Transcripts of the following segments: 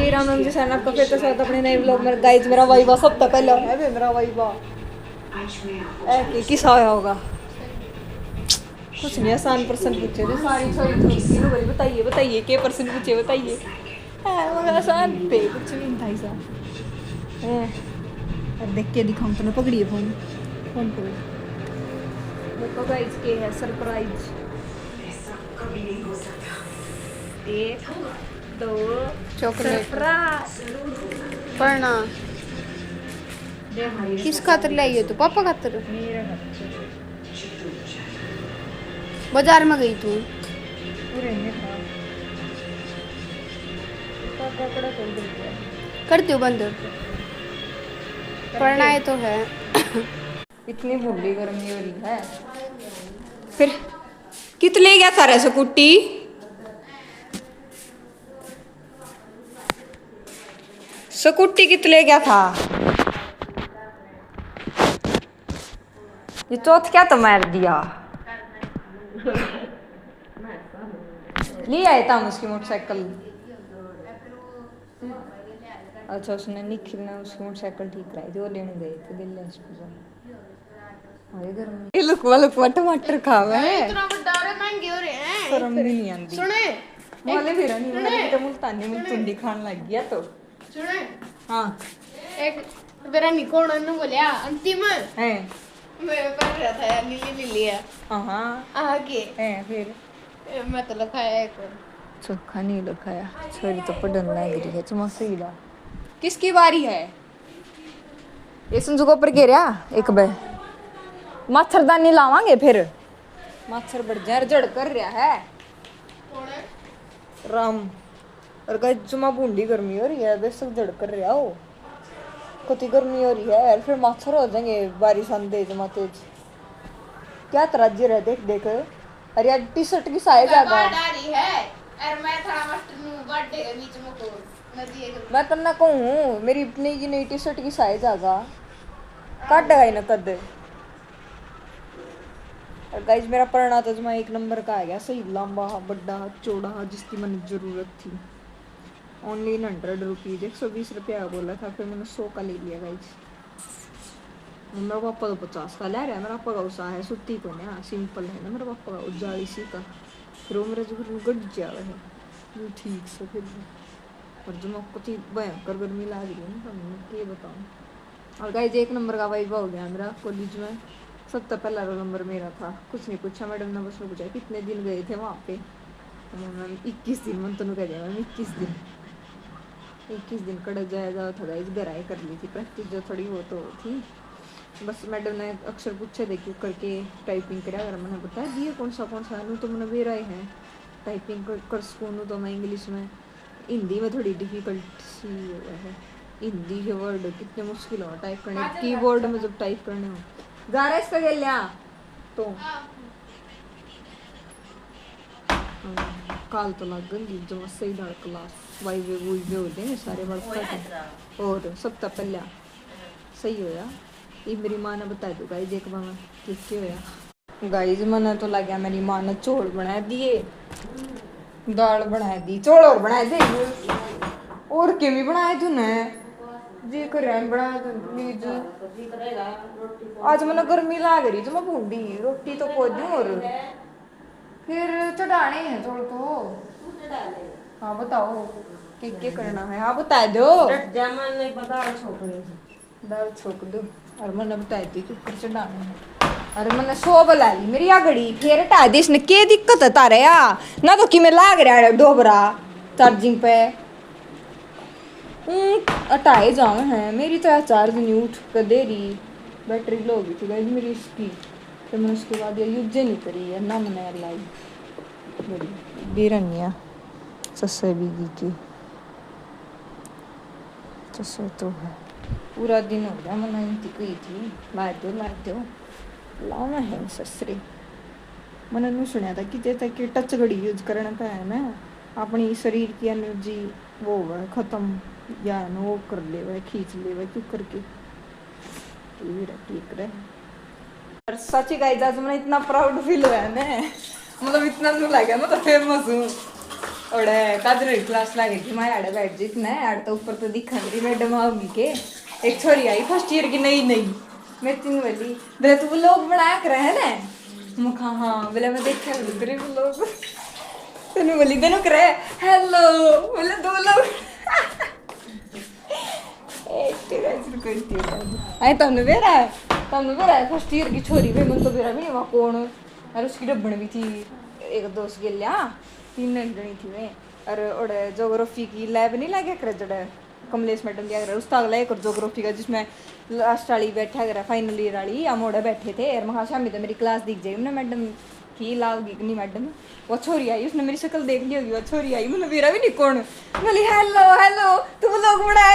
जी Ram Ram ji San आपका फिर से स्वागत अपने नए व्लॉग में। गाइस मेरा वाइवा सब तक पहले है बे, मेरा वाइवा किस आया होगा कुछ नहीं। आसान प्रश्न पूछे थे सारी छोरी बोली बताइए बताइए के प्रश्न पूछे बताइए। मगर आसान पे कुछ नहीं था ऐसा। अब देख के दिखाऊं तो ना पकड़िए फोन फोन पकड़ देखो गाइस के है सरप्राइज। एक दो चॉकलेट पढ़ना किस खातर लाई हो? तो पापा खातर बाजार में गई तू? करती हूँ बंद, पढ़ना है तो है। इतनी बुढ़ी गर्मी हो रही है। फिर कित ले गया था रे स्कूटी? स्कूटी कित ले गया था? ये चौथ क्या तो मार दिया। ले आया था उसकी मोटरसाइकिल। अच्छा उसने निखिल ने उसकी मोटरसाइकिल ठीक कराई थी, वो लेने गए थे दिल्ली हॉस्पिटल। अरे घर में ये लुकवा टमाटर खावा है। इतना बड़ा और महंगे हो रहे हैं। शर्म भी नहीं आती। सुने वाले फिर नहीं वाले तो मुल्तानी मुल्तुंडी खान लग गया तो। सुने हाँ एक मेरा निकोण ने बोलिया अंतिम है मैं पढ़ रहा था यार, नीली है। हाँ आगे है फिर मैं तो लिखाया एक चोखा नहीं लिखाया। छोरी तो पढ़ने लग रही है चमसीला। किसकी बारी है? ये संजू को ऊपर गिरा एक बे मच्छरदानी लावांगे फिर मच्छर बढ़ जाए जड़ कर रहा है राम। और गाइस जुमा बूंदी गर्मी हो रही है बेशक जड़ कर रहा हो कति गर्मी हो रही है यार। फिर मच्छर हो जाएंगे बारिश आंधे जुमा तेज क्या तराजी रहे देख देख। अरे यार टी शर्ट की साइज आ गया और मैं थोड़ा मास्टर नु बर्थडे के बीच में को नदी मैं तन्ना कहूँ मेरी अपनी की नई टी शर्ट की साइज आ गया काट गई ना कद। और गाइस मेरा पढ़ना तो जमा एक नंबर का आ गया सही लंबा बड़ा चौड़ा जिसकी मैंने जरूरत थी। ओनली 100 रुपीज 120 रुपया बोला था फिर मैंने 100 का ले लिया गाइस। मेरा पापा तो 50 का ले रहा है। मेरा पापा का उसा है सुत्ती को ना सिंपल है ना मेरा पापा का उजाली सी का फिर वो मेरा जो गट जावा है ठीक से फिर और जो मैं कुछ भयंकर गर्मी लग रही है ना तो ये बताऊँ। और गाइस एक नंबर का वाइवा हो गया मेरा कॉलेज में। सबसे पहला रोल नंबर मेरा था। कुछ नहीं पूछा मैडम ने बस पूछा कितने दिन गए थे वहाँ पे। मैम 21 दिन मन तो कह दिया मैम 21 दिन कड़ जाया था गाइस घर आए कर ली थी प्रैक्टिस जो थोड़ी वो तो थी। बस मैडम ने अक्षर पूछे देखिए करके टाइपिंग करा अगर मैंने बताया दिए कौन सा नू तो मैंने बेरा है टाइपिंग कर सकूँ तो मैं इंग्लिश में हिंदी में थोड़ी डिफिकल्ट सी है। हिंदी के वर्ड कितने मुश्किल हो टाइप करने कीबोर्ड में जब टाइप करने हो गारस पे गए लिया तो काल तो लग गई जो सही डाल क्लास वाई वे वही वे होते हैं सारे वर्ड और सब तक पहला सही होया। ये मेरी माँ ने बता दो गाइस एक बार किसके होया। गाइस मैंने तो लगा मेरी माँ ने चौल बना दिए दाल बना दी चौल और बना दे और के भी बनाए तूने जी कर बना प्लीज। आज मैंने गर्मी लग रही तो मैं भूडी रोटी तो को दूं और फिर चढ़ाने हैं चौल तो। हाँ बताओ क्या करना है? हाँ बता दो। नहीं पता दाल छोक दो और मैंने बताई थी कि ऊपर चढ़ाने हैं। अरे मैंने 100 बुला ली मेरी आ घड़ी फिर हटा दी इसने क्या दिक्कत है तारे या ना तो कि मैं लाग रहा है डोबरा चार्जिंग पे हटाए जाओ हैं मेरी तो चार्ज नहीं उठ कर दे रही बैटरी लो गई थी गाइस मेरी इसकी। फिर मैंने उसके बाद ये यूज नहीं करी है ना मैंने लाई बड़ी बेरनिया सस्से बीगी की सस्से तो है पूरा दिन हो गया मैंने इनकी कही थी ला दो लाना है ससरे। मैंने नहीं सुना था कि तक टच घड़ी यूज करने पे है ना अपनी शरीर की एनर्जी वो है ख़त्म या वो कर ले वह खींच ले वह क्यों करके ठीक रहे। सच्ची गाइस आज मैंने इतना प्राउड फील हुआ है ना मतलब इतना नहीं लगा मैं तो फेमस हूँ और कादर क्लास लागे थी मैं आड़े बैठ जितना है आड़ तो ऊपर तो दिखा मेरी मैडम आओगी के एक छोरी आई फर्स्ट ईयर की नई नई मैं तीन वाली बोले तू लोग बना कर है ना मुखा हाँ बोले मैं देखा तेरे लोग तेन बोली तेन करे हेलो बोले दो लोग आई तुमने बेरा है फर्स्ट ईयर की छोरी भाई मन तो बेरा भी नहीं वहाँ कौन और उसकी डब्बन भी थी एक दोस्त के लिया 3 जनी थी मैं और जोग्राफी की लैब नहीं लगे कर जड़ कमलेश मैडम दिया कर उसका अगला एक जोग्राफी का जिसमें लास्ट वाली बैठा कर फाइनल ईयर वाली हम ओडे बैठे थे और मैं शामी तो मेरी क्लास दिख जाएगी ना मैडम की लाओगी नहीं मैडम वो छोरी आई उसने मेरी शक्ल देख ली होगी वो छोरी आई मतलब मेरा भी नहीं कौन बोली हेलो हेलो तुम लोग बड़ा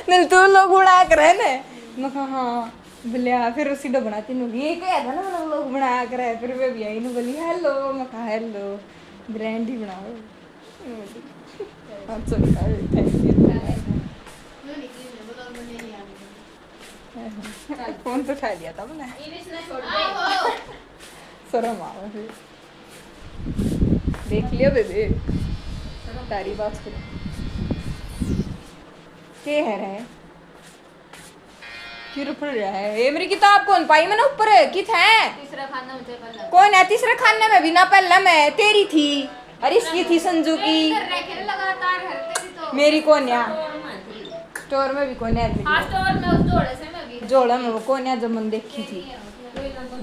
नहीं तुम लोग बड़ा कर है ना मैं कहा हाँ बोलिया फिर उसी डो बनाती नूगी ये क्या था ना मतलब लोग बनाया करे फिर वे भी आई बोली हेलो मैं कहा हेलो ब्रांड ही बनाओ फोन तो उठा लिया था मैंने शर्म आवा फिर देख लियो बेबे तारी बात करो के है रहे फिर ऊपर रहा है ये मेरी किताब कौन पाई मैंने ऊपर कित है तीसरा खाना मुझे पहला कौन है तीसरे खाने में भी ना पहला मैं तेरी थी अरे इसकी थी संजू की लगातार हर तेरी तो मेरी कौन है स्टोर में भी कौन है हां स्टोर में उस जोड़े से मैं भी जोड़ा में वो कौन है जब मन देखी थी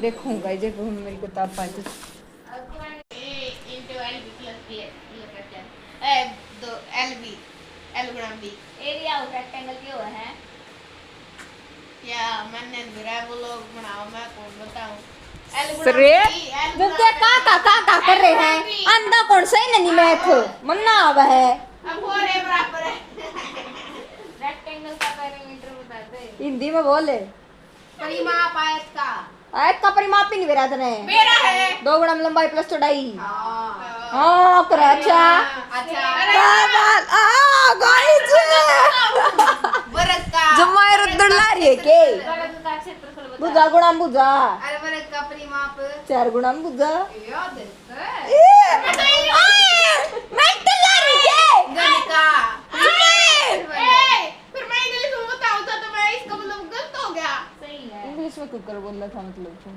देखूंगा जे को मेरी किताब पाई तो इनटू एलबी प्लस बी ये करते हैं ए दो एलबी एलग्राम बी एरिया ऑफ रेक्टेंगल क्या हुआ है क्या मैंने मेरा वो लोग बनाओ मैं कौन बताऊं सरे वो क्या का कर रहे हैं अंधा कौन सा है नहीं मैथ मन्ना आवा है अब हो रे बराबर है रेक्टेंगल का पेरीमीटर बता दे हिंदी में बोले परिमाप आयत का आयत का परिमाप ही नहीं बेरा तने मेरा है 2 गुना लंबाई प्लस चौड़ाई हां हां कर अच्छा गाइस वर्ग का जमायर दड़ला रे के वर्ग का क्षेत्रफल बता बुझा गुणा बुझा अरे वर्ग का परिमाप 4 गुणा बुझा याद है मैं दड़ला रे के गण का फिर मैं इंग्लिश में बताऊं तो मैं इसका मतलब गलत हो गया सही है इंग्लिश में कुकर बोलना था मतलब तुम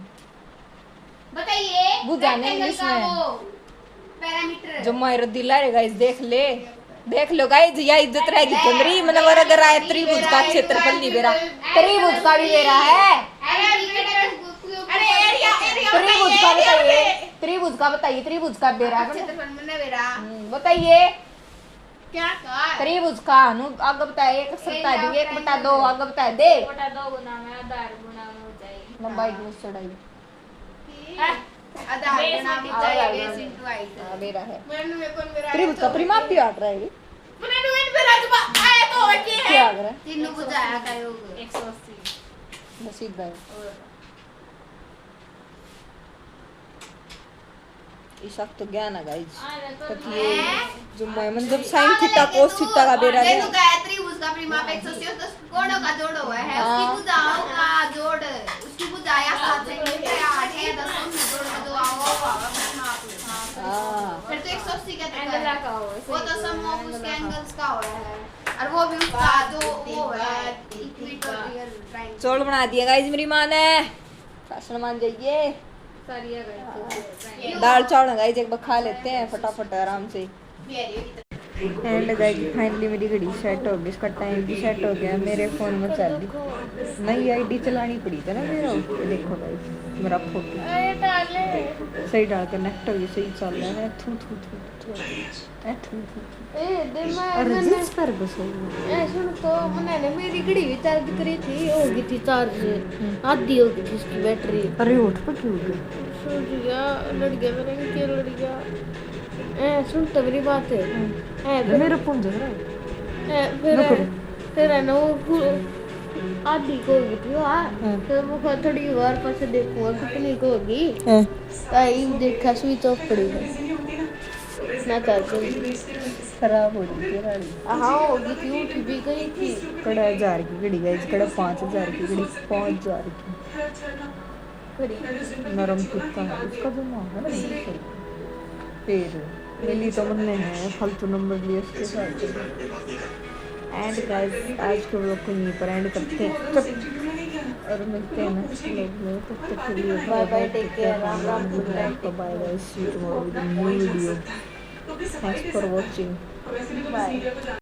बताइए बुझाने इंग्लिश में पैरामीटर जमायर दिला रे गाइस देख लो गाइस या इज्जत रहेगी तुम्हारी मतलब अगर आए त्रिभुज का क्षेत्रफल नहीं बेरा त्रिभुज का भी बेरा है अरे एरिया त्रिभुज का बताइए त्रिभुज का बेरा है क्षेत्रफल में बेरा बताइए क्या कर त्रिभुज का नु आगे बताए 1/2 आगे बता दे 1/2 गुना में आधार गुना में हो जाएगी लंबाई की चौड़ाई आधार गुना में जाएगी बेस इनटू हाइट बेरा है मैंने में कौन बेरा त्रिभुज का परिमाप भी हट रहा है मैंने इन बेरा जो आया तो बची है क्या आ रहा है तीनों बुझाया का योग 180 बस सीधा है ईशक तो ज्ञान है गाइस ताकि जो मैं जब sin थीटा cos थीटा का बेरा है देखो गायत्री उसका परिमाप 180 तो कोणों का जोड़ हुआ है उसकी भुजाओं का जोड़ उसकी भुजाया 7 सेंटीमीटर 8 है 10 में जोड़ का जो आओ परिमाप हां फिर तो 180 का एंगल का हो वो तो सम ऑफ उसके एंगल्स का हो है और वो भी उसका जो वो है इक्विटोरियल ट्रायंगल चौल बना दिया गाइस मेरी मां ने शासन मान जाइए सारिया गई दाल चावल गाइस एक बार खा लेते हैं फटाफट आराम से एंड गाइस फाइनली मेरी घड़ी सेट हो गई इसका टाइम भी सेट हो गया मेरे फोन में चल रही नई आईडी चलानी पड़ी थी ना मेरा ये देखो गाइस मेरा फोटो सही डाल कर नेट हो गई सही चल रहा है थू थू थू रजिस्टर बस हो गया सुन तो मैंने मेरी घड़ी भी चार्ज करी थी हो गई थी चार्ज आधी हो गई थी इसकी बैटरी अरे उठ पर क्यों गया सुन गया लड़ गया मैंने क्या लड़ गया सुन तो मेरी बात है मेरा फोन जल रहा है फिर है ना वो आधी को होगी थी तो वो थोड़ी बार पास देखूंगा कितनी को होगी ताई देखा स्विच ऑफ पड़ी है ना चार्ज खराब हो रही थी गाड़ी हाँ होगी थी उठ भी गई थी कड़ा 1000 की घड़ी गई कड़ा 5000 की घड़ी 5000 की घड़ी नरम कितना है उसका जो मांगा ना फिर मिली तो हमने है फालतू नंबर लिए उसके साथ। एंड गाइस आज के व्लॉग को यहीं पर एंड करते हैं और मिलते हैं नेक्स्ट व्लॉग में। तब तक के लिए bye bye, take care, Ram Ram, good night, bye bye, see you tomorrow with new video. Thanks for watching, bye.